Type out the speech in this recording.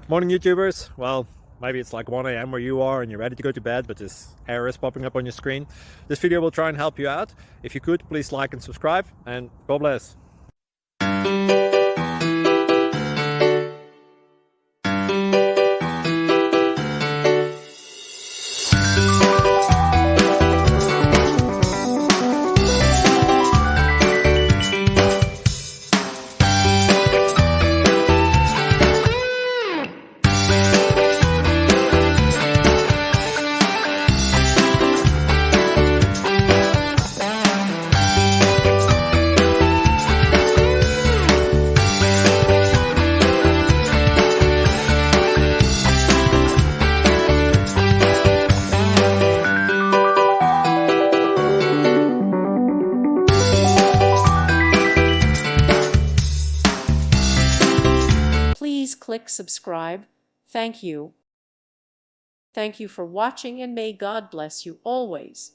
Morning YouTubers. Well, maybe it's like 1 a.m. where you are and you're ready to go to bed, but this error is popping up on your screen. This video will try and help you out. If you could, please like and subscribe, and God bless. Please click subscribe. Thank you. Thank you for watching, and may God bless you always.